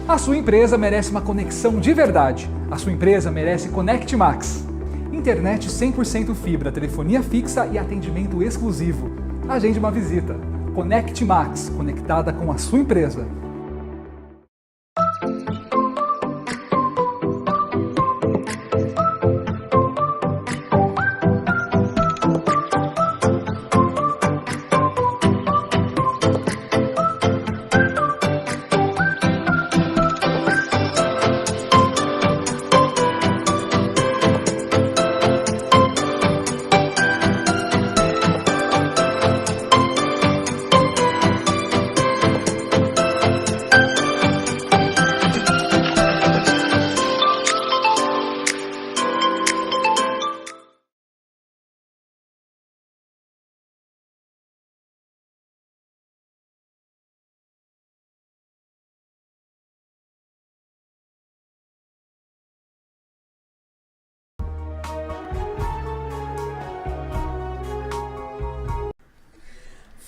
A sua empresa merece uma conexão de verdade. A sua empresa merece Connect Max. Internet 100% fibra, telefonia fixa e atendimento exclusivo. Agende uma visita. Connect Max, conectada com a sua empresa.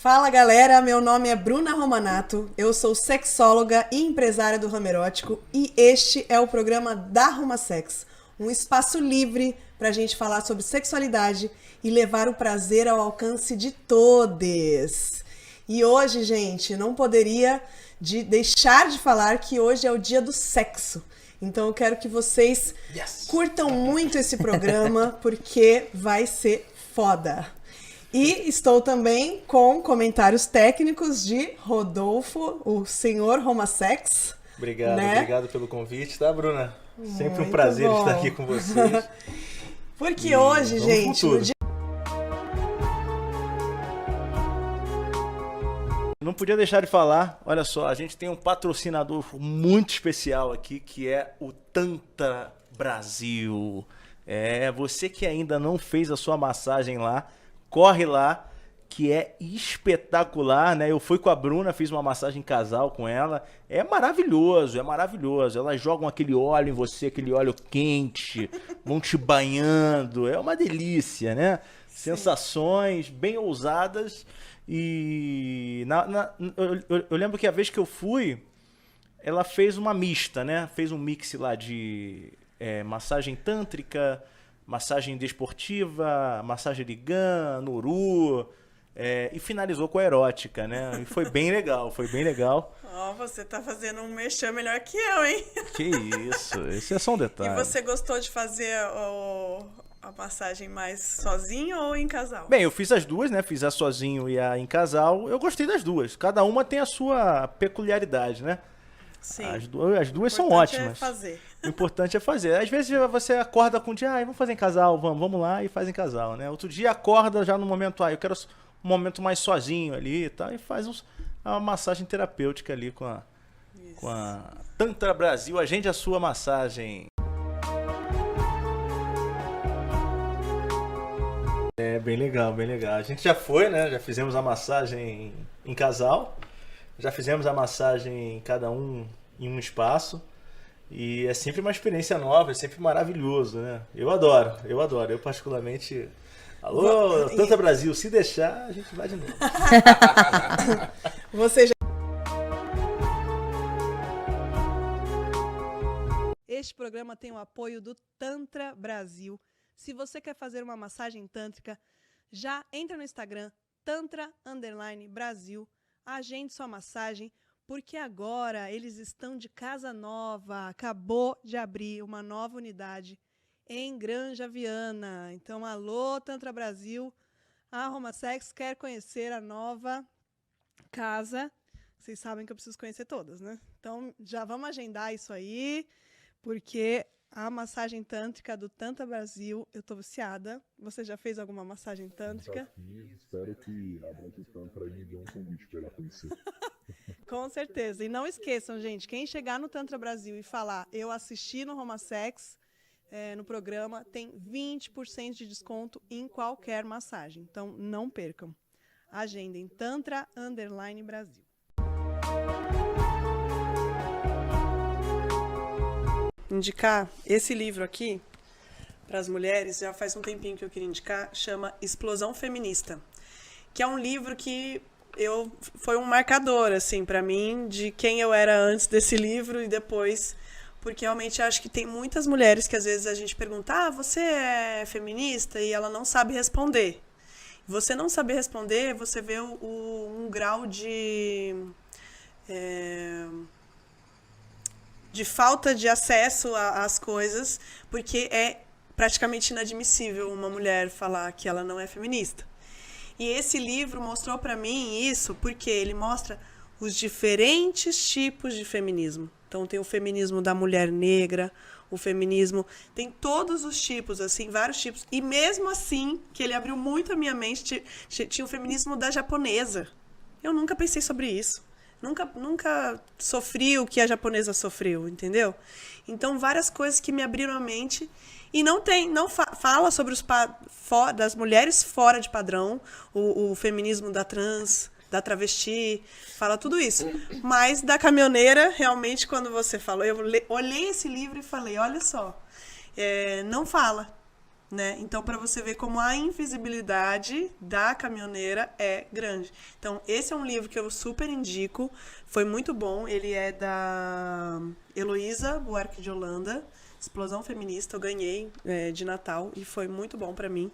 Fala galera, meu nome é Bruna Romanato, eu sou sexóloga e empresária do ramo erótico e este é o programa da Romasex, um espaço livre pra gente falar sobre sexualidade e levar o prazer ao alcance de todes. E hoje, gente, não poderia deixar de falar que hoje é o dia do sexo. Então eu quero que vocês curtam muito esse programa porque vai ser foda. E estou também com comentários técnicos de Rodolfo, o senhor Romasex. Obrigado, né? Obrigado pelo convite, tá, Bruna? Sempre Muito um prazer bom. estar aqui com vocês. Porque hoje, gente, no dia... Não podia deixar de falar, olha só, a gente tem um patrocinador muito especial aqui, que é o Tantra Brasil. É, você que ainda não fez a sua massagem lá, corre lá, que é espetacular, né? Eu fui com a Bruna, fiz uma massagem casal com ela. É maravilhoso, é maravilhoso. Elas jogam aquele óleo em você, aquele óleo quente, vão te banhando. É uma delícia, né? Sim. Sensações bem ousadas. E eu lembro que a vez que eu fui, ela fez uma mista, né? Fez um mix lá de massagem tântrica, massagem desportiva, massagem Ligan, Noru, e finalizou com a erótica, né? E foi bem legal, foi bem legal. Ó, você tá fazendo um merchan melhor que eu, hein? Que isso é só um detalhe. E você gostou de fazer a massagem mais sozinho ou em casal? Bem, eu fiz as duas, né? Fiz a sozinho e a em casal. Eu gostei das duas. Cada uma tem a sua peculiaridade, né? Sim. As duas são ótimas. É fazer. O importante é fazer. Às vezes você acorda com um dia, vamos fazer em casal, vamos lá e faz em casal, né? Outro dia acorda já no momento, eu quero um momento mais sozinho ali e tal, e faz uma massagem terapêutica ali com a Tantra Brasil. Agende a sua massagem. É bem legal, bem legal. A gente já foi, né? Já fizemos a massagem em casal, já fizemos a massagem cada um em um espaço. E é sempre uma experiência nova, é sempre maravilhoso, né? Eu adoro. Eu particularmente... Alô, Tantra Brasil, se deixar, a gente vai de novo. Você já... Este programa tem o apoio do Tantra Brasil. Se você quer fazer uma massagem tântrica, já entra no Instagram, Tantra_Brasil, agende sua massagem, porque agora eles estão de casa nova, acabou de abrir uma nova unidade em Granja Viana. Então, alô, Tantra Brasil, a Romasex quer conhecer a nova casa. Vocês sabem que eu preciso conhecer todas, né? Então, já vamos agendar isso aí, porque a massagem tântrica do Tantra Brasil, eu tô viciada. Você já fez alguma massagem tântrica? Espero que a Branca Tantra aí me dê um convite para ela conhecer. Com certeza. E não esqueçam, gente, quem chegar no Tantra Brasil e falar, eu assisti no Romasex, no programa, tem 20% de desconto em qualquer massagem. Então, não percam. Agendem Tantra_Brasil. Indicar esse livro aqui para as mulheres, já faz um tempinho que eu queria indicar, chama Explosão Feminista, que é um livro que foi um marcador, assim, para mim, de quem eu era antes desse livro e depois, porque realmente acho que tem muitas mulheres que às vezes a gente pergunta, você é feminista? E ela não sabe responder. Você não saber responder, você vê um grau de falta de acesso às coisas, porque é praticamente inadmissível uma mulher falar que ela não é feminista. E esse livro mostrou para mim isso porque ele mostra os diferentes tipos de feminismo. Então tem o feminismo da mulher negra, o feminismo, tem todos os tipos, assim, vários tipos. E mesmo assim, que ele abriu muito a minha mente, tinha o feminismo da japonesa. Eu nunca pensei sobre isso. Nunca sofri o que a japonesa sofreu, entendeu? Então, várias coisas que me abriram a mente. E não fala sobre das mulheres fora de padrão, o feminismo da trans, da travesti, fala tudo isso. Mas da caminhoneira, realmente, quando você falou, eu olhei esse livro e falei, olha só, não fala. Né? Então, para você ver como a invisibilidade da caminhoneira é grande. Então, esse é um livro que eu super indico, foi muito bom, ele é da Heloísa Buarque de Holanda, Explosão Feminista, eu ganhei de Natal e foi muito bom para mim.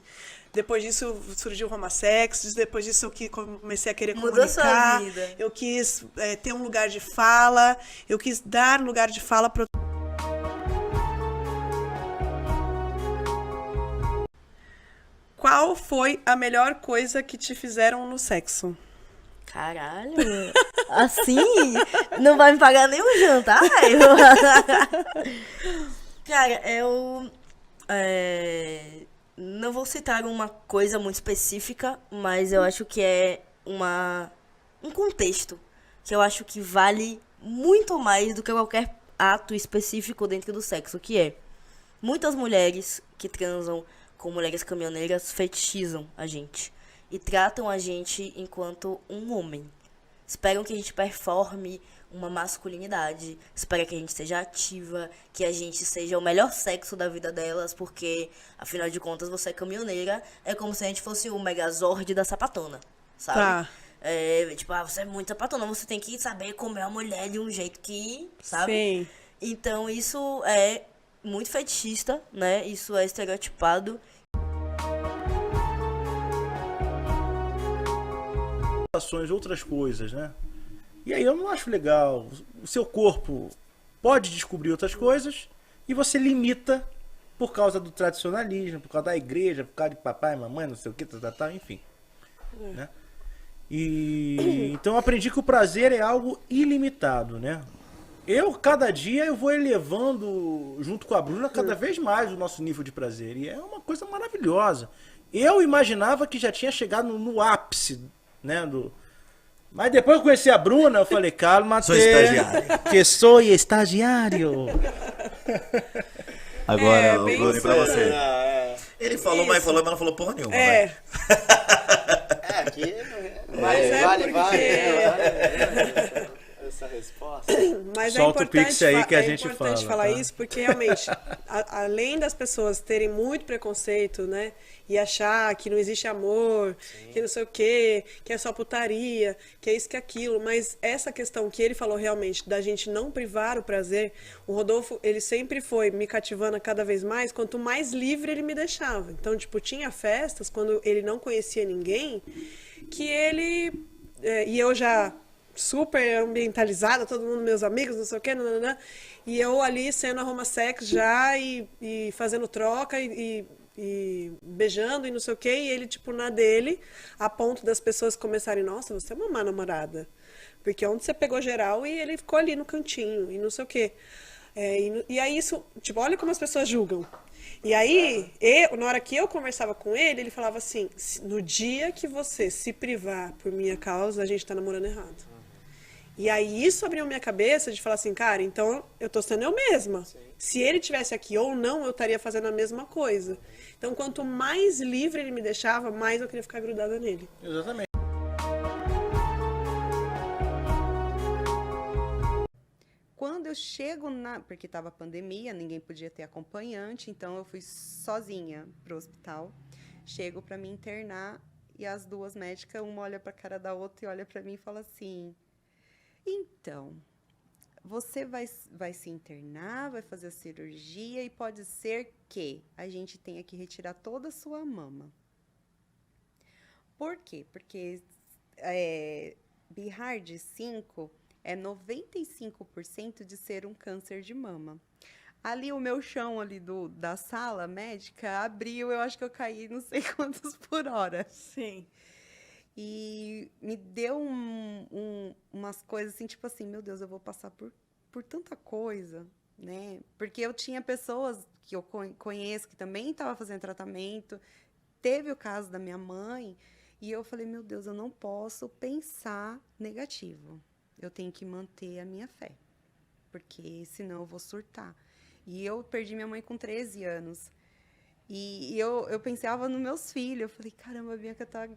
Depois disso surgiu o Romasex, depois disso eu comecei a querer comunicar. Sua vida. Eu quis ter um lugar de fala, eu quis dar lugar de fala para. Qual foi a melhor coisa que te fizeram no sexo? Caralho, assim? Não vai me pagar nem um jantar? Cara, eu não vou citar uma coisa muito específica, mas eu acho que é um contexto que eu acho que vale muito mais do que qualquer ato específico dentro do sexo, que é muitas mulheres que transam com mulheres caminhoneiras fetichizam a gente e tratam a gente enquanto um homem. Esperam que a gente performe uma masculinidade, esperam que a gente seja ativa, que a gente seja o melhor sexo da vida delas, porque, afinal de contas, você é caminhoneira, é como se a gente fosse o Megazord da sapatona, sabe? Tá. Tipo, você é muito sapatona, você tem que saber comer a mulher de um jeito que, sabe? Sim. Então, isso é muito fetichista, né? Isso é estereotipado. Outras coisas, né? E aí eu não acho legal. O seu corpo pode descobrir outras coisas e você limita por causa do tradicionalismo, por causa da igreja, por causa de papai, mamãe, não sei o que, enfim. Né? E então eu aprendi que o prazer é algo ilimitado, né? Cada dia eu vou elevando, junto com a Bruna, cada vez mais o nosso nível de prazer. E é uma coisa maravilhosa. Eu imaginava que já tinha chegado no ápice, né? Mas depois que eu conheci a Bruna, eu falei, calma, sou estagiário. Que sou estagiário. Agora, bem Bruno, pra isso. você. Ele falou, mas não falou porra nenhuma. Aqui Mas vale essa resposta. Mas Solta o pix aí que a gente É importante fala, falar tá? isso porque realmente, além das pessoas terem muito preconceito, né? E achar que não existe amor, que não sei o quê, que é só putaria, que é isso, que é aquilo. Mas essa questão que ele falou realmente, da gente não privar o prazer, o Rodolfo, ele sempre foi me cativando cada vez mais, quanto mais livre ele me deixava. Então, tipo, tinha festas, quando ele não conhecia ninguém, que ele... e eu já super ambientalizada, todo mundo, meus amigos, não sei o quê, nananã, e eu ali sendo a Romasex já, e fazendo troca, e beijando e não sei o quê, e ele, tipo, na dele, a ponto das pessoas começarem, nossa, você é uma má namorada. Porque onde você pegou geral e ele ficou ali no cantinho, e não sei o quê. E aí isso, tipo, olha como as pessoas julgam. E aí, na hora que eu conversava com ele, ele falava assim, no dia que você se privar por minha causa, a gente tá namorando errado. E aí isso abriu minha cabeça de falar assim, cara, então eu tô sendo eu mesma. Sim. Se ele tivesse aqui ou não, eu estaria fazendo a mesma coisa. Então, quanto mais livre ele me deixava, mais eu queria ficar grudada nele. Exatamente. Quando eu chego porque estava pandemia, ninguém podia ter acompanhante, então eu fui sozinha pro hospital. Chego para me internar E as duas médicas, uma olha para a cara da outra e olha para mim e fala assim: então, você vai se internar, vai fazer a cirurgia e pode ser que a gente tenha que retirar toda a sua mama. Por quê? Porque BIHARD 5 é 95% de ser um câncer de mama. Ali o meu chão ali da sala médica abriu, eu acho que eu caí não sei quantos por hora. Sim. E me deu umas coisas assim, tipo assim, meu Deus, eu vou passar por tanta coisa, né? Porque eu tinha pessoas que eu conheço que também estavam fazendo tratamento, teve o caso da minha mãe, e eu falei, meu Deus, eu não posso pensar negativo. Eu tenho que manter a minha fé, porque senão eu vou surtar. E eu perdi minha mãe com 13 anos. E eu pensava nos meus filhos. Eu falei, caramba, a Bianca tá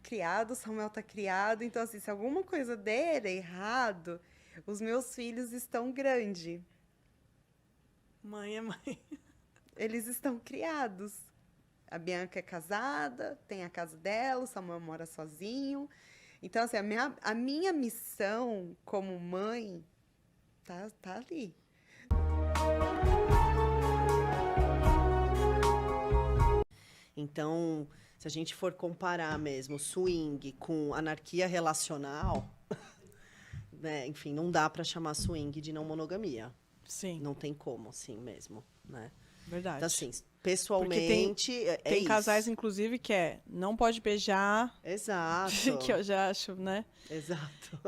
criada, o Samuel tá criado. Então, assim, se alguma coisa der errado, os meus filhos estão grandes. Mãe é mãe. Eles estão criados. A Bianca é casada, tem a casa dela, o Samuel mora sozinho. Então, assim, a minha missão como mãe tá ali. Então, se a gente for comparar mesmo swing com anarquia relacional, né, enfim, não dá para chamar swing de não monogamia. Sim. Não tem como, assim mesmo, né? Verdade. Então, assim, pessoalmente, tem isso. casais, inclusive, que não pode beijar. Exato. Que eu já acho, né? Exato.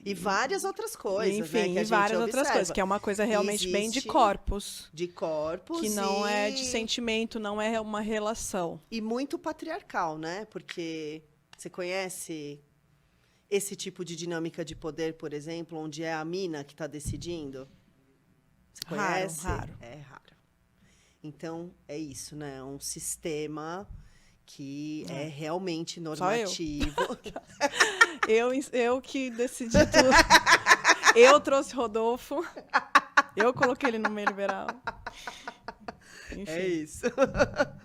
E várias outras coisas, Enfim, né? Que a e várias gente outras observa. coisas, que é uma coisa realmente bem de Existe corpos. De corpos. Que não é de sentimento, não é uma relação. E muito patriarcal, né? Porque você conhece esse tipo de dinâmica de poder, por exemplo, onde é a mina que está decidindo? Você conhece? Raro. É raro. Então, é isso, né? É um sistema que é realmente normativo. Eu que decidi tudo. Eu trouxe Rodolfo. Eu coloquei ele no meio liberal. Enfim. É isso.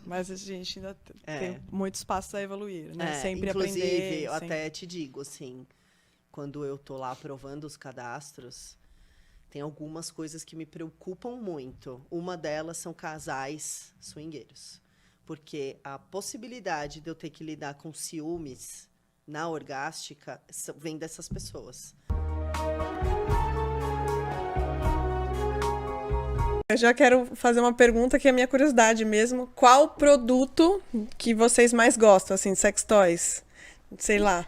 Mas a gente ainda tem muito espaço a evoluir, né? É, Sempre inclusive, aprender. eu até te digo, assim, quando eu tô lá aprovando os cadastros, tem algumas coisas que me preocupam muito. Uma delas são casais swingueiros. Porque a possibilidade de eu ter que lidar com ciúmes na orgástica vem dessas pessoas. Eu já quero fazer uma pergunta que é a minha curiosidade mesmo. Qual produto que vocês mais gostam, assim, de sex toys? Sei lá,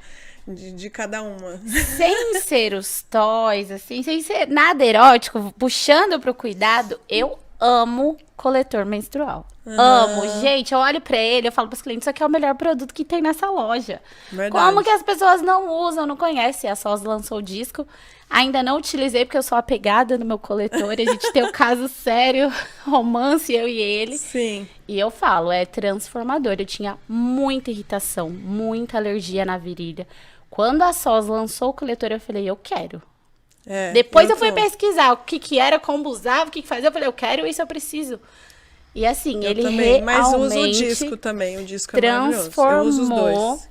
de cada uma. Sem ser os toys, assim, sem ser nada erótico, puxando pro cuidado, eu amo coletor menstrual. Amo. Gente, eu olho pra ele, eu falo pros clientes, isso aqui é o melhor produto que tem nessa loja. Verdade. Como que as pessoas não usam, não conhecem? A SOS lançou o disco. Ainda não utilizei, porque eu sou apegada no meu coletor. A gente tem um caso sério, romance, eu e ele. Sim. E eu falo, é transformador. Eu tinha muita irritação, muita alergia na virilha. Quando a SOS lançou o coletor, eu falei, eu quero. Depois eu fui pesquisar o que era, como usava, o que fazia. Eu falei, eu quero isso, eu preciso. E assim, ele também, mas realmente uso o disco também, o disco é maravilhoso. Eu uso os dois.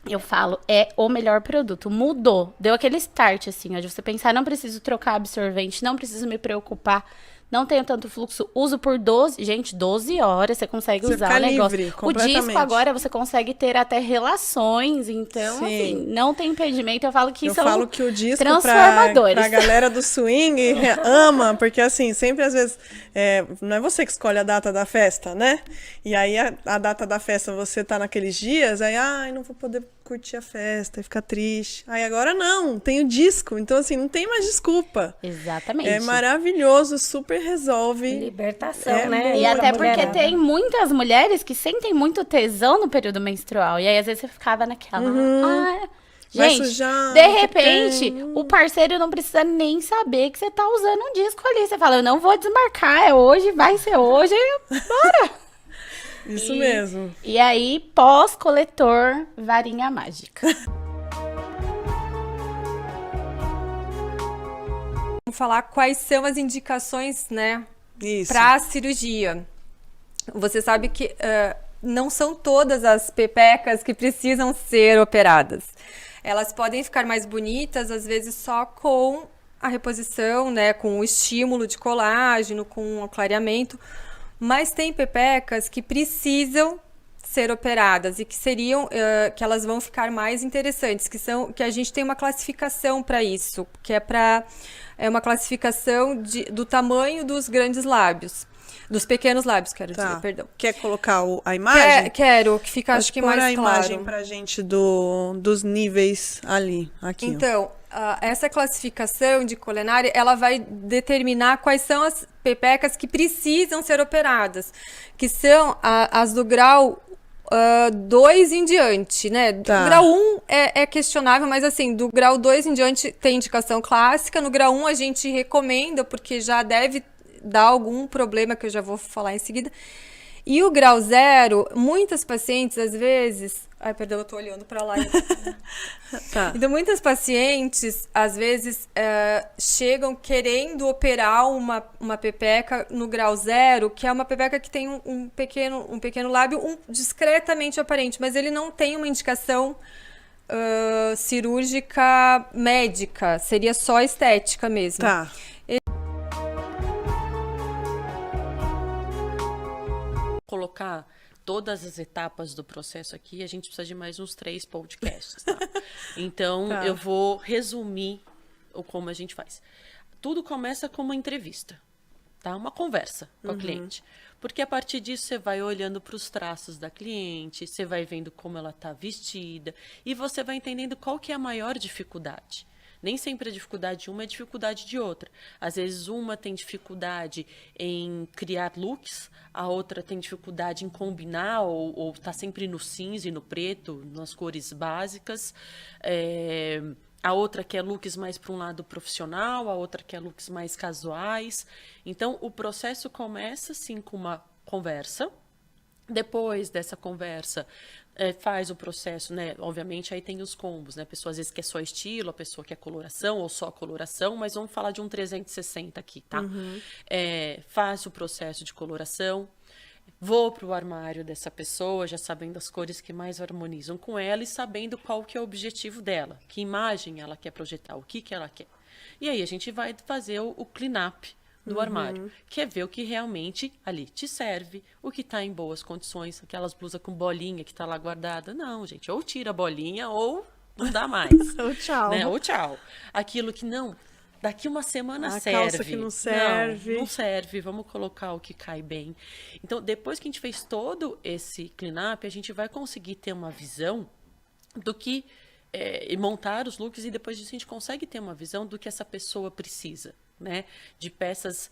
Eu falo, é o melhor produto. Mudou, deu aquele start, assim, ó, de você pensar, não preciso trocar absorvente, não preciso me preocupar, não tenho tanto fluxo, uso por 12 horas, você consegue você usar o negócio. Livre, o disco agora, você consegue ter até relações, então, Sim. assim, não tem impedimento. Eu falo que eu são falo que o disco transformadores. Pra galera do swing ama, porque assim, sempre às vezes, não é você que escolhe a data da festa, né? E aí a data da festa você tá naqueles dias, aí, não vou poder curtir a festa e ficar triste. Aí agora não, tem o disco, então assim, não tem mais desculpa. Exatamente. É maravilhoso, super resolve. Libertação, né? E até porque tem muitas mulheres que sentem muito tesão no período menstrual. E aí, às vezes, você ficava naquela... Vai Gente, sujar, de repente, o parceiro não precisa nem saber que você tá usando um disco ali. Você fala, eu não vou desmarcar, é hoje, vai ser hoje, bora! Isso mesmo. E aí, pós-coletor, varinha mágica. Vamos falar quais são as indicações, né, Isso. para a cirurgia. Você sabe que não são todas as pepecas que precisam ser operadas. Elas podem ficar mais bonitas, às vezes só com a reposição, né, com o estímulo de colágeno, com o clareamento, mas tem pepecas que precisam ser operadas e que seriam, que elas vão ficar mais interessantes, que a gente tem uma classificação para isso, que é uma classificação do tamanho dos grandes lábios. Dos pequenos lábios, quero dizer, perdão. Quer colocar a imagem? Quero, que fica, acho que mais claro. Pôr a imagem pra gente dos níveis ali, aqui. Então, essa classificação de Colenari, ela vai determinar quais são as pepecas que precisam ser operadas, que são as do grau 2 em diante, né? Tá. O grau 1 é questionável, mas assim, do grau 2 em diante tem indicação clássica, no grau 1 a gente recomenda, porque já deve dar algum problema, que eu já vou falar em seguida. E o grau 0, muitas pacientes, às vezes... Ai, perdão, eu tô olhando pra lá. Tá. Então, muitas pacientes, às vezes, chegam querendo operar uma pepeca no grau 0, que é uma pepeca que tem um pequeno lábio discretamente aparente, mas ele não tem uma indicação cirúrgica médica, seria só estética mesmo. Tá. Colocar todas as etapas do processo aqui, a gente precisa de mais uns 3 podcasts, tá? Então, eu vou resumir como a gente faz. Tudo começa com uma entrevista, tá? Uma conversa com a cliente. Porque a partir disso você vai olhando para os traços da cliente, você vai vendo como ela está vestida e você vai entendendo qual que é a maior dificuldade. Nem sempre a dificuldade de uma é a dificuldade de outra. Às vezes uma tem dificuldade em criar looks, a outra tem dificuldade em combinar ou tá sempre no cinza e no preto, nas cores básicas. A outra quer looks mais para um lado profissional, a outra quer looks mais casuais. Então, o processo começa, sim, com uma conversa. Depois dessa conversa, faz o processo, né? Obviamente, aí tem os combos, né? A pessoa às vezes quer só estilo, a pessoa quer coloração ou só coloração, mas vamos falar de um 360 aqui, tá? Faz o processo de coloração, vou para o armário dessa pessoa, já sabendo as cores que mais harmonizam com ela e sabendo qual que é o objetivo dela, que imagem ela quer projetar, o que ela quer. E aí a gente vai fazer o clean-up do armário, que é ver o que realmente ali te serve, o que está em boas condições, aquelas blusas com bolinha que está lá guardada. Não, gente, ou tira a bolinha ou não dá mais. Ou tchau. Né? Ou tchau. Aquilo que não, daqui uma semana serve. A calça que não serve. Não serve, vamos colocar o que cai bem. Então, depois que a gente fez todo esse clean-up, a gente vai conseguir ter uma visão do que e montar os looks, e depois disso a gente consegue ter uma visão do que essa pessoa precisa, né? De peças,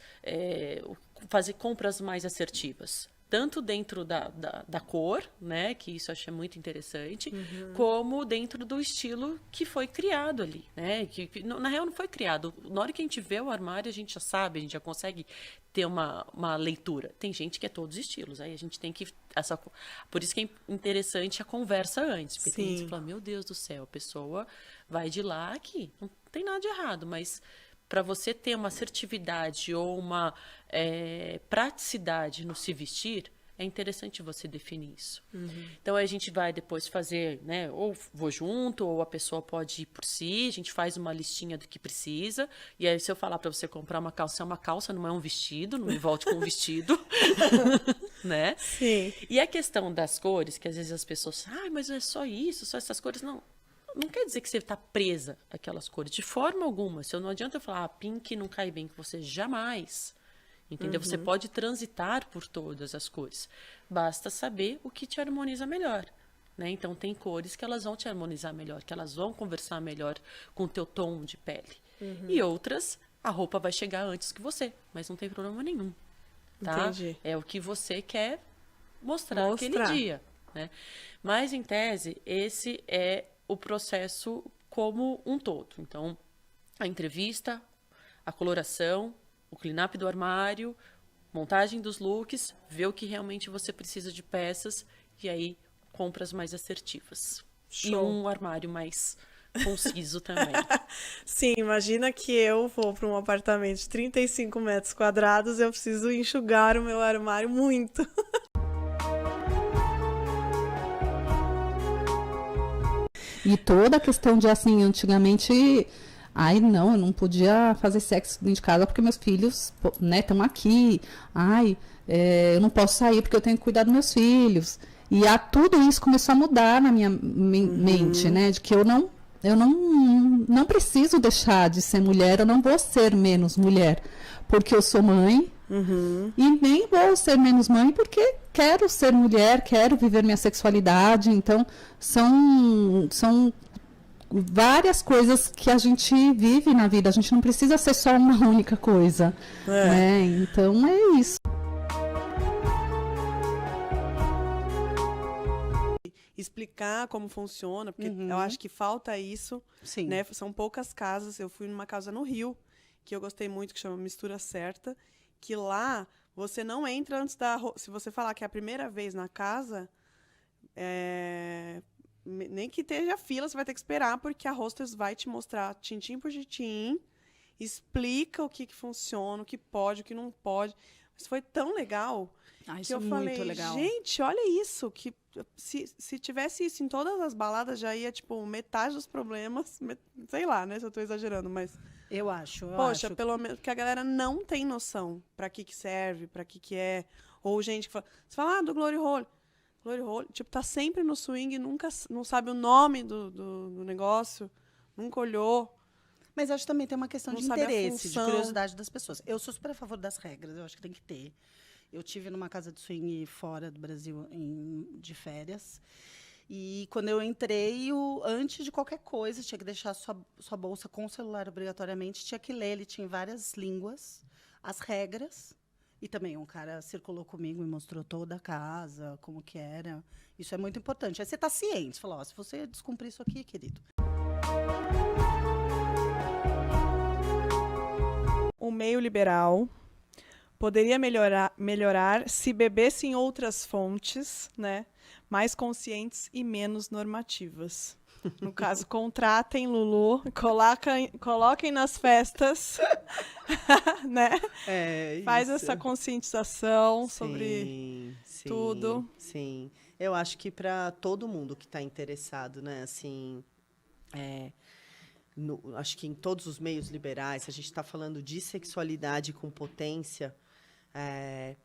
fazer compras mais assertivas. Tanto dentro da cor, né? Que isso eu achei muito interessante, como dentro do estilo que foi criado ali, né? Que na real não foi criado. Na hora que a gente vê o armário, a gente já sabe, a gente já consegue ter uma leitura. Tem gente que é todos estilos, aí a gente tem que... Por isso que é interessante a conversa antes. Porque tem gente que fala, meu Deus do céu, a pessoa vai de lá aqui. Não tem nada de errado, mas... para você ter uma assertividade ou uma praticidade no se vestir, é interessante você definir isso. Então, a gente vai depois fazer, né, ou vou junto, ou a pessoa pode ir por si, a gente faz uma listinha do que precisa, e aí se eu falar para você comprar uma calça, é uma calça, não é um vestido, não me volte com um vestido, né? Sim. E a questão das cores, que às vezes as pessoas, mas é só isso, só essas cores, não quer dizer que você está presa àquelas cores, de forma alguma. Se eu não adianta eu falar, pink não cai bem com você, jamais. Entendeu? Você pode transitar por todas as cores. Basta saber o que te harmoniza melhor. Né? Então, tem cores que elas vão te harmonizar melhor, que elas vão conversar melhor com o teu tom de pele. E outras, a roupa vai chegar antes que você, mas não tem problema nenhum. Tá? Entendi. É o que você quer mostrar aquele dia. Né? Mas, em tese, esse é o processo como um todo. Então, a entrevista, a coloração, o clean-up do armário, montagem dos looks, ver o que realmente você precisa de peças e aí compras mais assertivas. Show. E um armário mais conciso também. Sim, imagina que eu vou para um apartamento de 35 metros quadrados, eu preciso enxugar o meu armário muito. E toda a questão de, assim, antigamente... Ai, não, eu não podia fazer sexo dentro de casa porque meus filhos, né, estão aqui. Ai, eu não posso sair porque eu tenho que cuidar dos meus filhos. E tudo isso começou a mudar na minha mente, né? De que eu não preciso deixar de ser mulher, eu não vou ser menos mulher porque eu sou mãe. E nem vou ser menos mãe porque quero ser mulher, quero viver minha sexualidade. Então, são várias coisas que a gente vive na vida. A gente não precisa ser só uma única coisa. Né? Então, é isso. Explicar como funciona, porque eu acho que falta isso. Sim. Né? São poucas casas. Eu fui numa casa no Rio, que eu gostei muito, que chama Mistura Certa, que lá você não entra antes da... Se você falar que é a primeira vez na casa, nem que esteja fila, você vai ter que esperar, porque a hostess vai te mostrar tintim por tintim, explica o que funciona, o que pode, o que não pode. Isso foi tão legal que eu falei, gente, olha isso, que se tivesse isso em todas as baladas, já ia, tipo, metade dos problemas, sei lá, né, se eu tô exagerando, mas... Eu acho. Poxa, pelo menos, porque a galera não tem noção pra que serve, pra que é, ou gente que fala, você fala, do Glory Hole, tipo, tá sempre no swing, nunca, não sabe o nome do negócio, nunca olhou. Mas acho que também tem uma questão de interesse, de curiosidade das pessoas. Eu sou super a favor das regras, eu acho que tem que ter. Eu tive numa casa de swing fora do Brasil de férias. E quando eu entrei, antes de qualquer coisa, tinha que deixar sua bolsa com o celular obrigatoriamente, tinha que ler, ele tinha em várias línguas, as regras. E também um cara circulou comigo e mostrou toda a casa, como que era. Isso é muito importante. Aí você está ciente, fala, se você descumprir isso aqui, querido. O meio liberal poderia melhorar se bebesse em outras fontes, né, mais conscientes e menos normativas. No caso, contratem Lulu, coloquem nas festas, né? Faz essa conscientização sobre tudo. Sim, eu acho que para todo mundo que está interessado, né, assim, acho que em todos os meios liberais, se a gente está falando de sexualidade com potência, é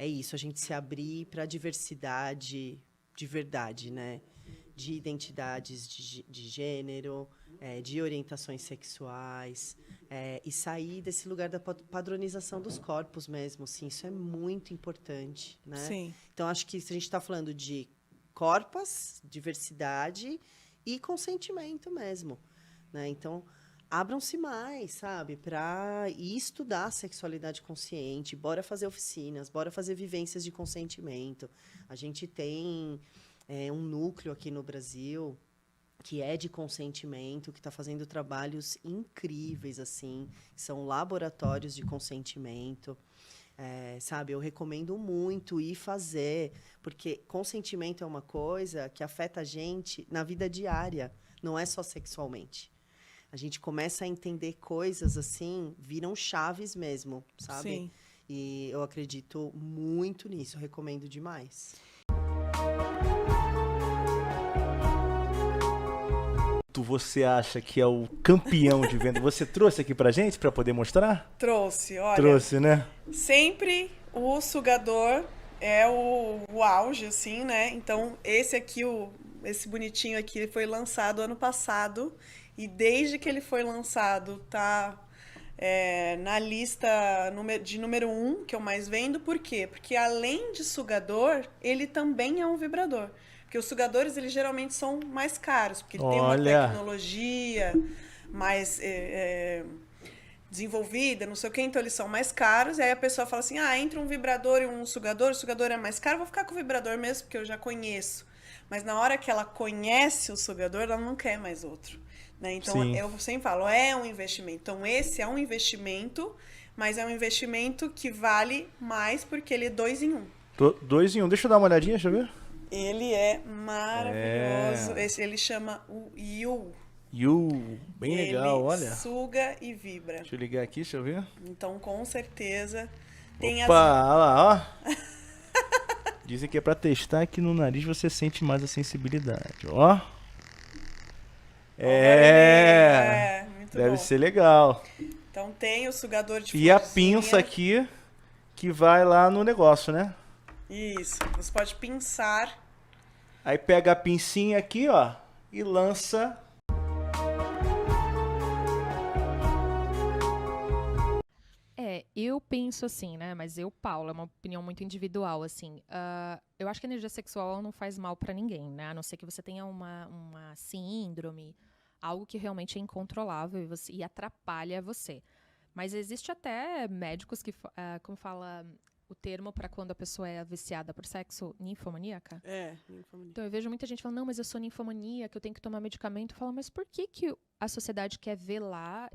isso, a gente se abrir para a diversidade de verdade, né? De identidades de gênero, de orientações sexuais, e sair desse lugar da padronização dos corpos mesmo, assim, isso é muito importante, né? Sim. Então, acho que se a gente está falando de corpos, diversidade e consentimento mesmo, né? Então, abram-se mais, sabe, para ir estudar sexualidade consciente, bora fazer oficinas, bora fazer vivências de consentimento. A gente tem um núcleo aqui no Brasil que é de consentimento, que está fazendo trabalhos incríveis, assim, são laboratórios de consentimento. Sabe, eu recomendo muito ir fazer, porque consentimento é uma coisa que afeta a gente na vida diária, não é só sexualmente. A gente começa a entender coisas assim, viram chaves mesmo, sabe? Sim. E eu acredito muito nisso, eu recomendo demais. Você acha que é o campeão de venda? Você trouxe aqui pra gente pra poder mostrar? Trouxe, olha. Trouxe, né? Sempre o sugador é o auge, assim, né? Então, esse aqui, esse bonitinho aqui, ele foi lançado ano passado. E desde que ele foi lançado, tá na lista de número 1, que eu mais vendo. Por quê? Porque além de sugador, ele também é um vibrador. Porque os sugadores, eles geralmente são mais caros, porque ele tem uma tecnologia mais desenvolvida, não sei o quê, então eles são mais caros. E aí a pessoa fala assim, entre um vibrador e um sugador, o sugador é mais caro, eu vou ficar com o vibrador mesmo, porque eu já conheço. Mas na hora que ela conhece o sugador, ela não quer mais outro. Né? Então, sim, eu sempre falo, é um investimento. Então, esse é um investimento, mas é um investimento que vale mais porque ele é 2 em 1. 2 em 1. Deixa eu dar uma olhadinha, deixa eu ver. Ele é maravilhoso. Ele chama o Yu. Bem legal, olha. Suga e vibra. Deixa eu ligar aqui, deixa eu ver. Então, com certeza, tem olha lá, ó. Dizem que é pra testar que no nariz você sente mais a sensibilidade, ó. Muito deve bom. ser legal. Então tem o sugador de E a florzinha. pinça aqui, que vai lá no negócio, né? Isso, você pode pinçar. Aí pega a pincinha aqui, ó, e lança. Eu penso assim, né? Mas Paula, é uma opinião muito individual, assim. Eu acho que a energia sexual não faz mal pra ninguém, né? A não ser que você tenha uma síndrome, algo que realmente é incontrolável e atrapalha você. Mas existe até médicos que, como fala o termo para quando a pessoa é viciada por sexo, ninfomaníaca? Ninfomaníaca. Então eu vejo muita gente falando, não, mas eu sou ninfomaníaca, eu tenho que tomar medicamento. Eu falo, mas por que a sociedade quer velar,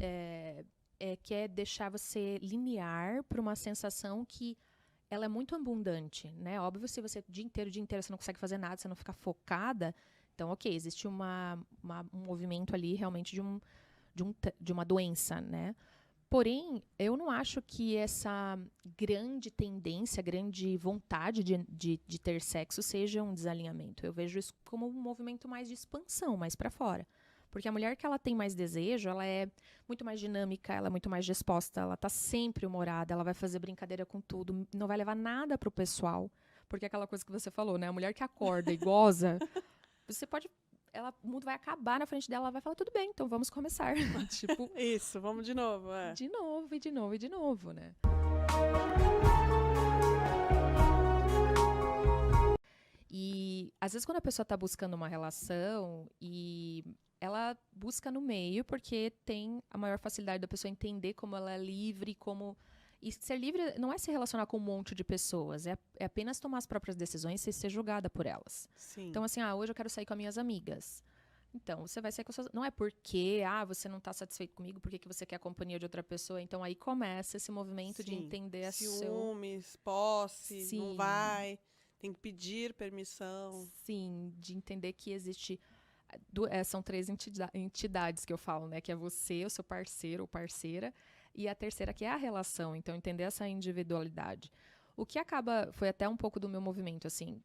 quer deixar você linear para uma sensação que ela é muito abundante, né? Óbvio, se você o dia inteiro você não consegue fazer nada, você não fica focada, então, ok, existe um movimento ali realmente de uma doença, né? Porém, eu não acho que essa grande tendência, grande vontade de ter sexo seja um desalinhamento. Eu vejo isso como um movimento mais de expansão, mais para fora. Porque a mulher que ela tem mais desejo, ela é muito mais dinâmica, ela é muito mais disposta, ela tá sempre humorada, ela vai fazer brincadeira com tudo, não vai levar nada pro pessoal. Porque é aquela coisa que você falou, né? A mulher que acorda e goza, o mundo vai acabar na frente dela, ela vai falar, tudo bem, então vamos começar. Tipo, isso, vamos de novo. De novo, e de novo, e de novo, né? E às vezes quando a pessoa está buscando uma relação e ela busca no meio porque tem a maior facilidade da pessoa entender como ela é livre, e ser livre não é se relacionar com um monte de pessoas, é apenas tomar as próprias decisões e ser julgada por elas. Sim. Então assim, hoje eu quero sair com as minhas amigas. Então, você vai sair com suas... Não é porque, você não está satisfeito comigo, porque que você quer a companhia de outra pessoa. Então, aí começa esse movimento de entender ciúmes, posse, Sim. não vai, tem que pedir permissão. Sim, de entender que existe... são 3 entidades que eu falo, né? Que é você, o seu parceiro ou parceira, e a terceira que é a relação. Então, entender essa individualidade. O que foi até um pouco do meu movimento, assim,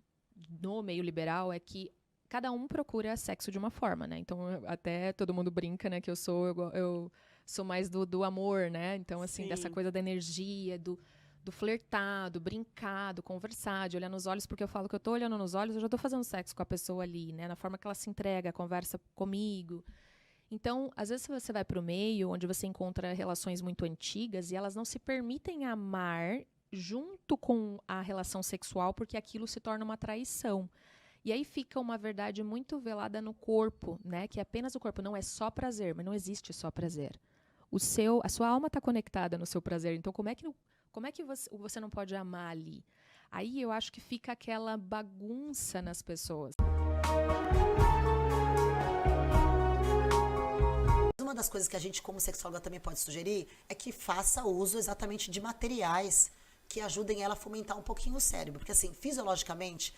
no meio liberal, é que cada um procura sexo de uma forma, né? Então, até todo mundo brinca, né? Que eu sou mais do amor, né? Então, assim, dessa coisa da energia, do flertar, do brincar, do conversar, de olhar nos olhos, porque eu falo que eu tô olhando nos olhos, eu já tô fazendo sexo com a pessoa ali, né? Na forma que ela se entrega, conversa comigo. Então, às vezes você vai pro meio, onde você encontra relações muito antigas e elas não se permitem amar junto com a relação sexual, porque aquilo se torna uma traição. E aí fica uma verdade muito velada no corpo, né? Que apenas o corpo não é só prazer, mas não existe só prazer. A sua alma está conectada no seu prazer. Então, como é que você não pode amar ali? Aí eu acho que fica aquela bagunça nas pessoas. Uma das coisas que a gente, como sexóloga, também pode sugerir é que faça uso exatamente de materiais que ajudem ela a fomentar um pouquinho o cérebro. Porque, assim, fisiologicamente,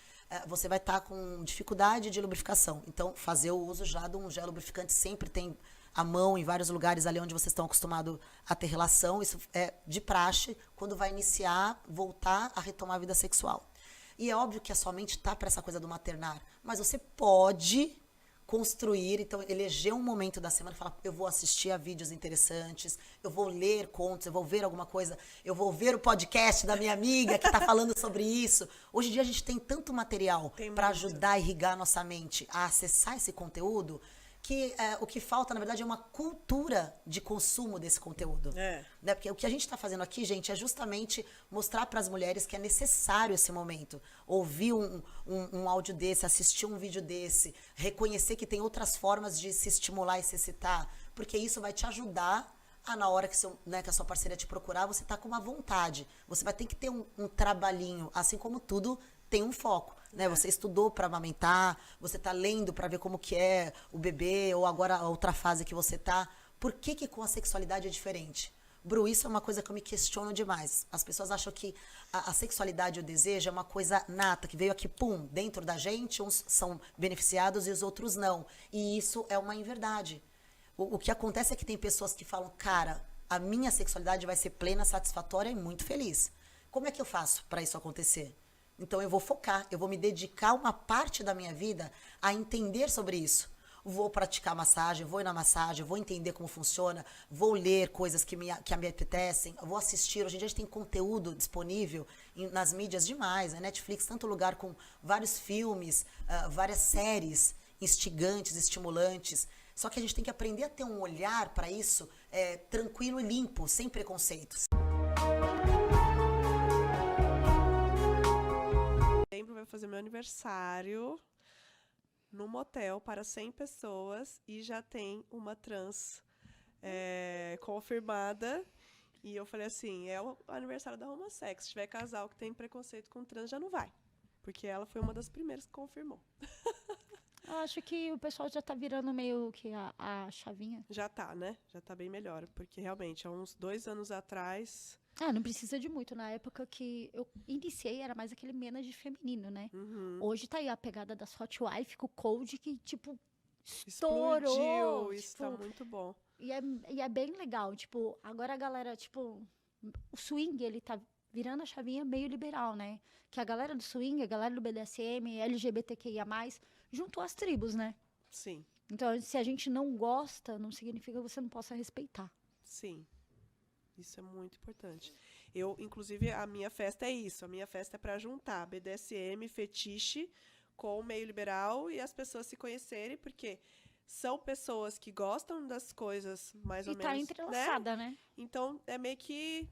você vai estar com dificuldade de lubrificação. Então, fazer o uso já de um gel lubrificante sempre tem à mão em vários lugares ali onde vocês estão acostumados a ter relação. Isso é de praxe quando vai voltar a retomar a vida sexual. E é óbvio que a sua mente está para essa coisa do maternar, mas você pode construir, então eleger um momento da semana e falar, eu vou assistir a vídeos interessantes, eu vou ler contos, eu vou ver alguma coisa, eu vou ver o podcast da minha amiga que está falando sobre isso. Hoje em dia a gente tem tanto material para ajudar a irrigar a nossa mente a acessar esse conteúdo, que o que falta, na verdade, é uma cultura de consumo desse conteúdo. Né? Porque o que a gente está fazendo aqui, gente, é justamente mostrar para as mulheres que é necessário esse momento. Ouvir um áudio desse, assistir um vídeo desse, reconhecer que tem outras formas de se estimular e se excitar, porque isso vai te ajudar na hora que a sua parceira te procurar, você tá com uma vontade. Você vai ter que ter um trabalhinho, assim como tudo tem um foco, né? Você estudou para amamentar, você tá lendo para ver como que é o bebê, ou agora a outra fase que você tá. Por que com a sexualidade é diferente? Bru, isso é uma coisa que eu me questiono demais. As pessoas acham que a sexualidade e o desejo é uma coisa nata, que veio aqui, pum, dentro da gente, uns são beneficiados e os outros não. E isso é uma inverdade. O que acontece é que tem pessoas que falam, cara, a minha sexualidade vai ser plena, satisfatória e muito feliz. Como é que eu faço para isso acontecer? Então eu vou focar, eu vou me dedicar uma parte da minha vida a entender sobre isso. vou praticar massagem, vou ir na massagem, vou entender como funciona, vou ler coisas que me apetecem, vou assistir. Hoje em dia a gente tem conteúdo disponível nas mídias demais, né? Netflix, tanto lugar com vários filmes, várias séries instigantes, estimulantes. Só que a gente tem que aprender a ter um olhar para isso tranquilo e limpo, sem preconceitos. Setembro vai fazer meu aniversário num motel para 100 pessoas e já tem uma trans confirmada. E eu falei assim, é o aniversário da Romasex. Se tiver casal que tem preconceito com trans, já não vai. Porque ela foi uma das primeiras que confirmou. Eu acho que o pessoal já tá virando meio que a chavinha. Já tá, né? Já tá bem melhor. Porque realmente, há uns 2 anos atrás... não precisa de muito. Na época que eu iniciei, era mais aquele menage feminino, né? Uhum. Hoje tá aí a pegada das Hot Wife com o Code que, tipo, estourou. Explodiu, isso tá muito bom. E é bem legal. Tipo, agora a galera, tipo... O swing, ele tá virando a chavinha meio liberal, né? Que a galera do swing, a galera do BDSM, LGBTQIA+, juntou as tribos, né? Sim. Então, se a gente não gosta, não significa que você não possa respeitar. Sim. Isso é muito importante. Inclusive, a minha festa é isso. A minha festa é para juntar BDSM, fetiche, com o meio liberal e as pessoas se conhecerem, porque são pessoas que gostam das coisas mais ou menos... E tá entrelaçada, né? Então, é meio que...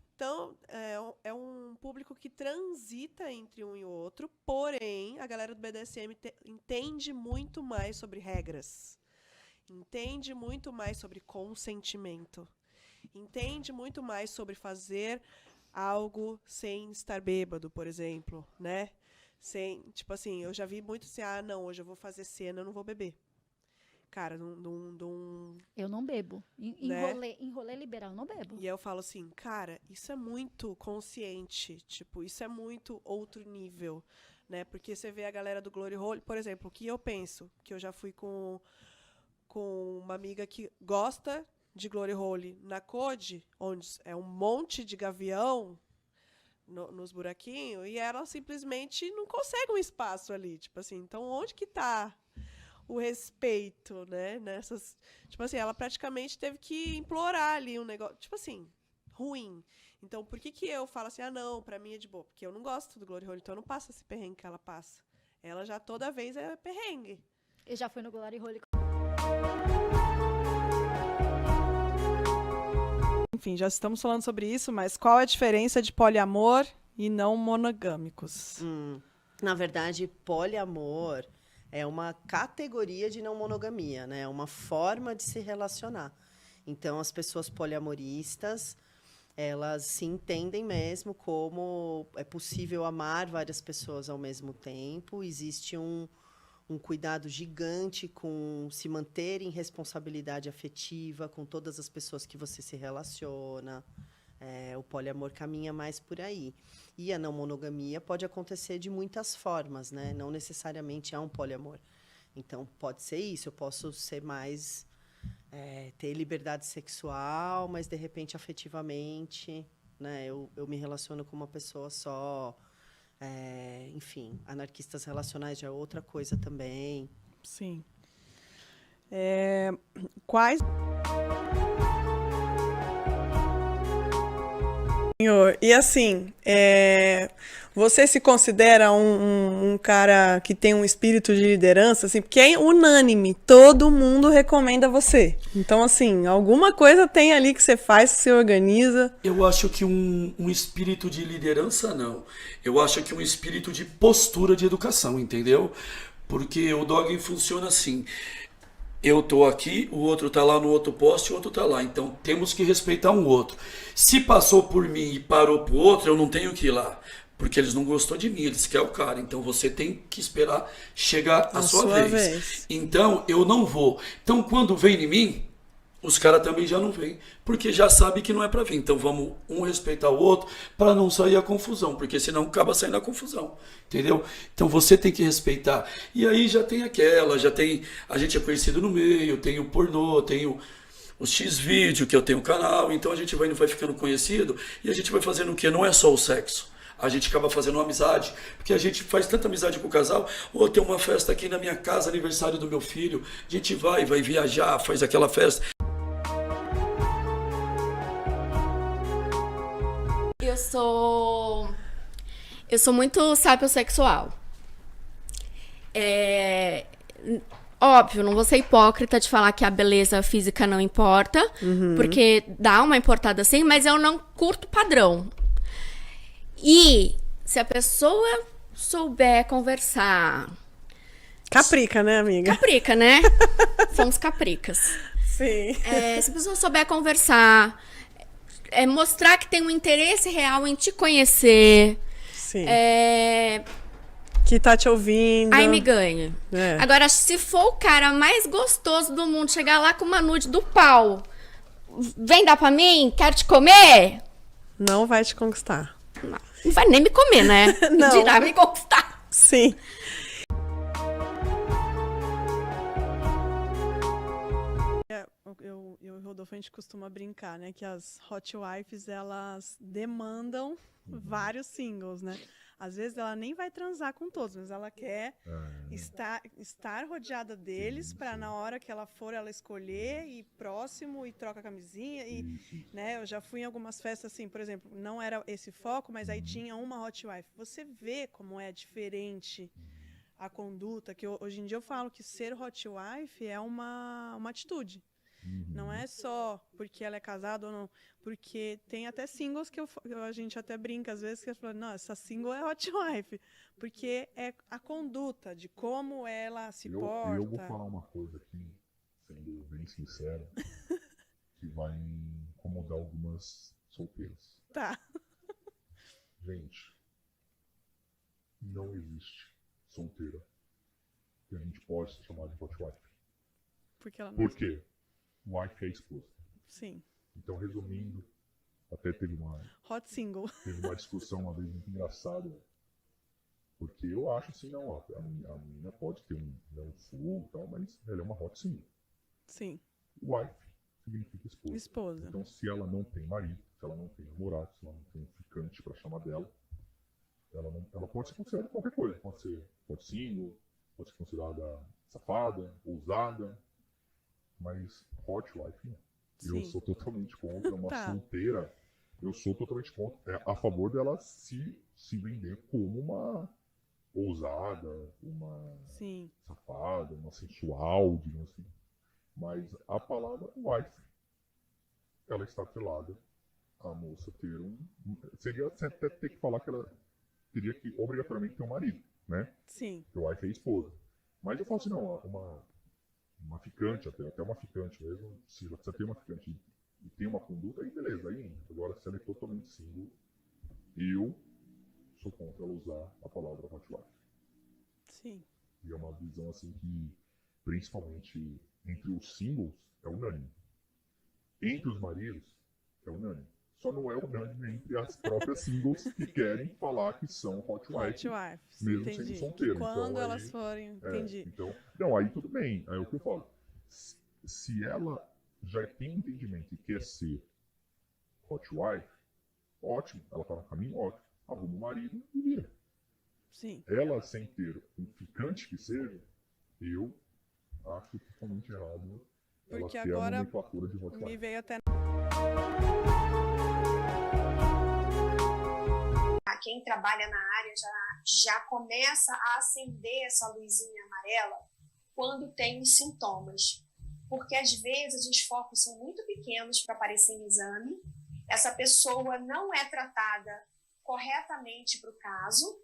é um público que transita entre um e o outro, porém, a galera do BDSM entende muito mais sobre regras. Entende muito mais sobre consentimento. Entende muito mais sobre fazer algo sem estar bêbado, por exemplo, né? Tipo assim, eu já vi muito assim, não, hoje eu vou fazer cena, eu não vou beber. Cara, eu não bebo. Em rolê liberal, eu não bebo. E eu falo assim, cara, isso é muito consciente, tipo, isso é muito outro nível, né? Porque você vê a galera do Glory Hole, por exemplo, o que eu penso, que eu já fui com uma amiga que gosta de Glory Hole na Code, onde é um monte de gavião nos buraquinhos, e ela simplesmente não consegue um espaço ali, tipo assim, então onde que tá o respeito, né, nessas... Tipo assim, ela praticamente teve que implorar ali um negócio, tipo assim, ruim. Então, por que eu falo assim, não, pra mim é de boa? Porque eu não gosto do Glory Hole, então eu não passo esse perrengue que ela passa. Ela já toda vez é perrengue. Eu já fui no Glory Hole. Enfim, já estamos falando sobre isso, mas qual é a diferença de poliamor e não monogâmicos? Na verdade, poliamor é uma categoria de não monogamia, né? É uma forma de se relacionar. Então, as pessoas poliamoristas, elas se entendem mesmo como é possível amar várias pessoas ao mesmo tempo. Existe um cuidado gigante com se manter em responsabilidade afetiva com todas as pessoas que você se relaciona. O poliamor caminha mais por aí. E a não monogamia pode acontecer de muitas formas, né? Não necessariamente há um poliamor. Então, pode ser isso. Eu posso ser mais... ter liberdade sexual, mas, de repente, afetivamente, né? Eu me relaciono com uma pessoa só. Enfim, anarquistas relacionais já é outra coisa também. Sim. Quais... E assim, você se considera um cara que tem um espírito de liderança, assim, porque é unânime, todo mundo recomenda você. Então, assim, alguma coisa tem ali que você faz, que você organiza. Eu acho que um espírito de liderança, não. Eu acho que um espírito de postura de educação, entendeu? Porque o Dog funciona assim. Eu tô aqui, o outro tá lá no outro poste, o outro tá lá. Então temos que respeitar um outro. Se passou por mim e parou pro outro, eu não tenho que ir lá. Porque eles não gostou de mim, eles querem o cara. Então você tem que esperar chegar a sua vez. Então eu não vou. Então quando vem em mim, os caras também já não vêm. Porque já sabem que não é pra vir. Então vamos um respeitar o outro para não sair a confusão. Porque senão acaba saindo a confusão. Entendeu? Então você tem que respeitar. E aí já tem a gente é conhecido no meio, tem o pornô, tem o X-Vídeo, que eu tenho o canal, então a gente vai ficando conhecido e a gente vai fazendo o quê? Não é só o sexo. A gente acaba fazendo uma amizade, porque a gente faz tanta amizade com o casal. Ou tem uma festa aqui na minha casa, aniversário do meu filho, a gente vai viajar, faz aquela festa. Eu sou muito sapiosexual. Óbvio, não vou ser hipócrita de falar que a beleza física não importa, porque dá uma importada sim, mas eu não curto padrão. E se a pessoa souber conversar... Caprica, né, amiga? Caprica, né? Somos capricas. Sim. Se a pessoa souber conversar, mostrar que tem um interesse real em te conhecer... Sim. Que tá te ouvindo. Aí me ganha. Agora, se for o cara mais gostoso do mundo, chegar lá com uma nude do pau, vem dar pra mim, quero te comer? Não vai te conquistar. Não vai nem me comer, né? Não. Dirá me conquistar. Sim. Eu e o Rodolfo, a gente costuma brincar, né? Que as hot wives, elas demandam vários singles, né? Às vezes ela nem vai transar com todos, mas ela quer estar rodeada deles para na hora que ela for, ela escolher e ir próximo e troca a camisinha. E, né, eu já fui em algumas festas assim, por exemplo, não era esse foco, mas aí tinha uma hot wife. Você vê como é diferente a conduta, que hoje em dia eu falo que ser hot wife é uma atitude. Não é só porque ela é casada ou não, porque tem até singles que a gente até brinca às vezes, que eu falo, não, essa single é hot wife, porque é a conduta de como ela se porta. Eu vou falar uma coisa aqui, sendo bem sincero, que vai incomodar algumas solteiras. Tá. Gente, não existe solteira que a gente pode se chamar de hot wife. Porque ela não... Por quê? Wife é esposa. Sim. Então, resumindo, até teve uma discussão uma vez muito engraçada, porque eu acho assim, não, ó, a menina pode ter um full e tal, mas ela é uma hot single. Sim. Wife significa esposa. Esposa. Então, se ela não tem marido, se ela não tem namorado, se ela não tem um ficante para chamar dela, ela pode ser considerada qualquer coisa. Pode ser hot single, pode ser considerada safada, ousada, mas hot wife não. Sim. Eu sou totalmente contra uma solteira. Eu sou totalmente contra, a favor dela se vender como uma ousada, uma safada, uma sensual, digamos assim. Mas a palavra wife, ela está atrelada a moça ter seria até ter que falar que ela teria que obrigatoriamente ter um marido, né? Sim. Que o wife é esposa. Mas eu falo assim, não, uma ficante, até uma ficante mesmo, se você tem uma ficante e tem uma conduta, aí beleza, aí entra. Agora, se ela é totalmente single, eu sou contra ela usar a palavra hot wife. Sim. E é uma visão assim que, principalmente entre os singles, é unânime. Entre os maridos, é unânime. Só não é unânime entre as próprias singles que querem falar que são hot wife, mesmo sendo solteiro. Quando então, elas forem, entendi. Então, não, aí tudo bem, aí é o que eu falo. Se ela já tem entendimento e quer ser hot wife, ótimo, ela tá no caminho, ótimo. Arruma um marido e vira. Sim. Ela, sem ter um ficante que seja, eu acho totalmente errado. Porque ela ter agora a nomenclatura de hot wife. me veio até... Quem trabalha na área já começa a acender essa luzinha amarela quando tem os sintomas. Porque às vezes os focos são muito pequenos para aparecer em exame, essa pessoa não é tratada corretamente para o caso,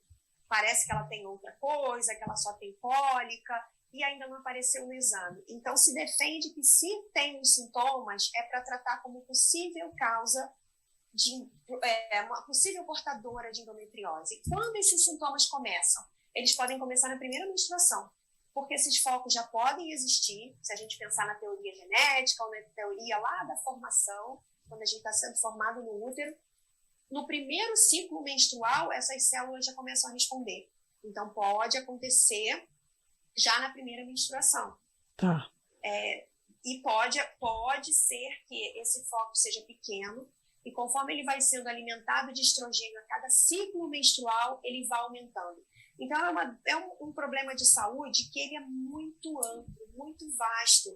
parece que ela tem outra coisa, que ela só tem cólica e ainda não apareceu no exame. Então se defende que se tem os sintomas é para tratar como possível causa uma possível portadora de endometriose. E quando esses sintomas começam? Eles podem começar na primeira menstruação, porque esses focos já podem existir, se a gente pensar na teoria genética ou na teoria lá da formação, quando a gente está sendo formado no útero. No primeiro ciclo menstrual, essas células já começam a responder. Então, pode acontecer já na primeira menstruação. Tá. E pode ser que esse foco seja pequeno E conforme ele vai sendo alimentado de estrogênio a cada ciclo menstrual, ele vai aumentando. Então, é um problema de saúde que ele é muito amplo, muito vasto.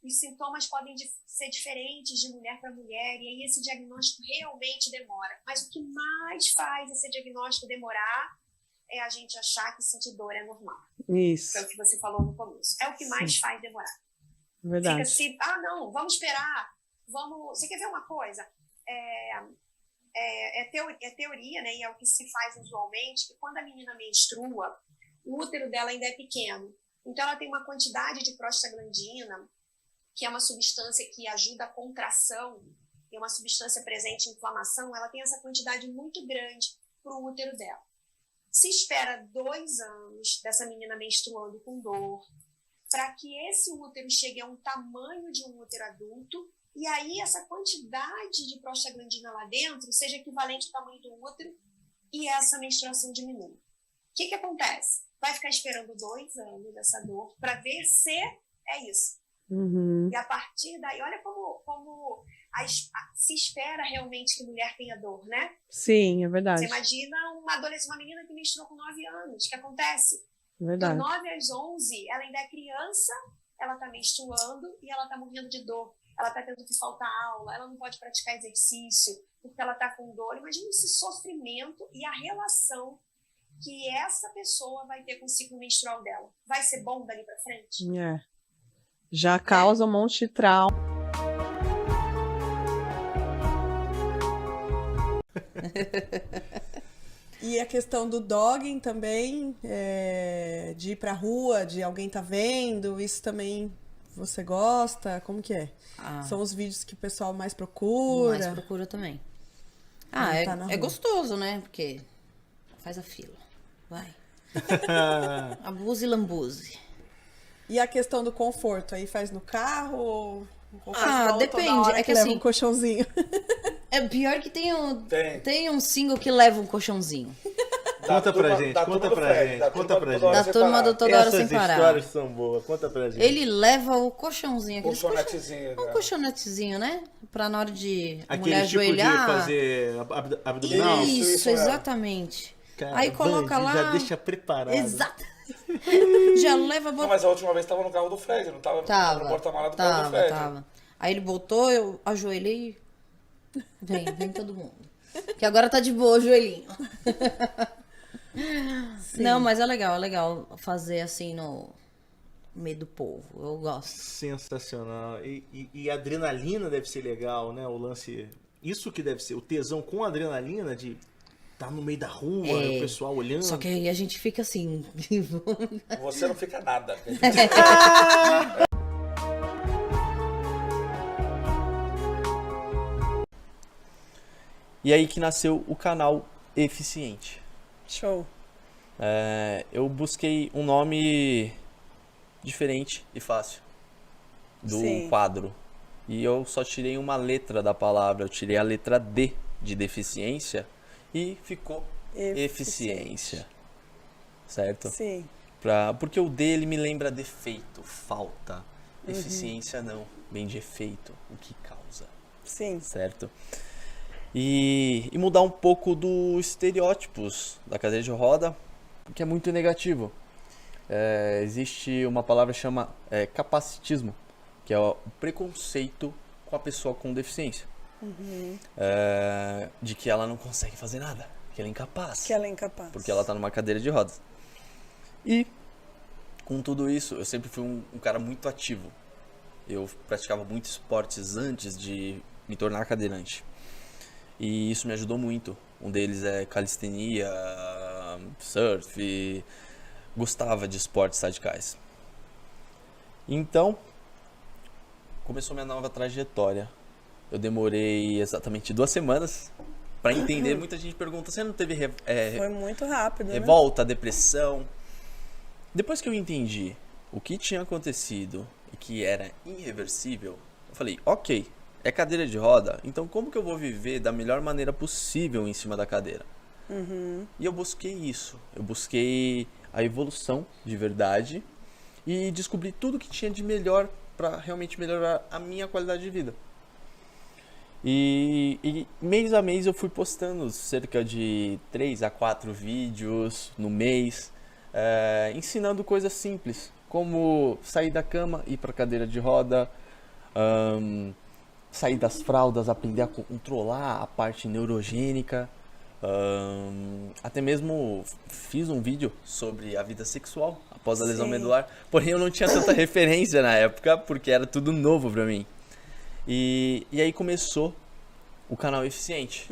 Os sintomas podem ser diferentes de mulher para mulher, e aí esse diagnóstico realmente demora. Mas o que mais faz esse diagnóstico demorar é a gente achar que sentir dor é normal. Isso. É o que você falou no começo. É o que mais faz demorar. Verdade. Fica assim, não, vamos esperar. Você quer ver uma coisa? É teoria, né? E é o que se faz usualmente, que quando a menina menstrua, o útero dela ainda é pequeno. Então, ela tem uma quantidade de prostaglandina, que é uma substância que ajuda a contração, é uma substância presente em inflamação, ela tem essa quantidade muito grande para o útero dela. Se espera 2 anos dessa menina menstruando com dor, para que esse útero chegue a um tamanho de um útero adulto, e aí essa quantidade de prostaglandina lá dentro seja equivalente ao tamanho do útero e essa menstruação diminua. O que acontece? Vai ficar esperando 2 anos dessa dor para ver se é isso. E a partir daí, olha como se espera realmente que mulher tenha dor, né? Sim, é verdade. Você imagina uma menina que menstruou com 9 anos, o que acontece? Verdade. De 9 às 11, ela ainda é criança, ela está menstruando e ela está morrendo de dor. Ela está tendo que faltar aula, ela não pode praticar exercício, porque ela está com dor. Imagina esse sofrimento e a relação que essa pessoa vai ter com o ciclo menstrual dela. Vai ser bom dali para frente? Já causa um monte de trauma. E a questão do dogging também, de ir pra rua, de alguém tá vendo, isso também você gosta? Como que é? São os vídeos que o pessoal mais procura? Mais procura também. É gostoso, né? Porque faz a fila. Vai. Abuse e lambuse. E a questão do conforto, aí faz no carro ou depende. É que leva assim, um colchãozinho. É pior que tem um single que leva um colchãozinho. Conta pra gente. Da turma do Toda Hora Sem Parar. Essas histórias são boas, conta pra gente. Ele leva o colchãozinho. Colchonetezinho. Um colchonetezinho, né? Pra na hora de a aquele mulher tipo ajoelhar. De fazer abdominal? Isso, exatamente. Cara, aí coloca lá. Já deixa preparado. Exato. Já leva. Não, mas a última vez tava no carro do Fred, não tava no porta-mala do carro do Fred. Tava. Aí ele botou, eu ajoelhei. Vem todo mundo. Que agora tá de boa o joelhinho. Não, mas é legal fazer assim no meio do povo. Eu gosto. Sensacional. E a adrenalina deve ser legal, né? O lance. Isso que deve ser, o tesão com adrenalina de estar no meio da rua, o pessoal olhando. Só que aí a gente fica assim. Você não fica nada. E aí que nasceu o canal Eficiente. Show. Eu busquei um nome diferente e fácil do quadro. E eu só tirei uma letra da palavra. Eu tirei a letra D de deficiência e ficou eficiência. Certo? Sim. Porque o D ele me lembra defeito, falta. Eficiência não, vem de efeito, o que causa. Sim. Certo? E mudar um pouco dos estereótipos da cadeira de roda, que é muito negativo. Existe uma palavra que chama capacitismo, que é o preconceito com a pessoa com deficiência. De que ela não consegue fazer nada, que ela é incapaz. Porque ela está numa cadeira de rodas. E com tudo isso, eu sempre fui um cara muito ativo. Eu praticava muitos esportes antes de me tornar cadeirante. E isso me ajudou muito. Um deles é calistenia, surf, gostava de esportes radicais. Então, começou minha nova trajetória. Eu demorei exatamente 2 semanas para entender. Muita gente pergunta, você não teve foi muito rápido, revolta, depressão? Depois que eu entendi o que tinha acontecido e que era irreversível, eu falei, ok, é cadeira de roda, então como que eu vou viver da melhor maneira possível em cima da cadeira? E eu busquei isso, eu busquei a evolução de verdade e descobri tudo que tinha de melhor para realmente melhorar a minha qualidade de vida. E mês a mês eu fui postando cerca de 3 a 4 vídeos no mês, ensinando coisas simples, como sair da cama, ir para cadeira de roda, sair das fraldas, aprender a controlar a parte neurogênica. Até mesmo fiz um vídeo sobre a vida sexual após a lesão medular, porém eu não tinha tanta referência na época, porque era tudo novo pra mim. E aí começou o canal Eficiente.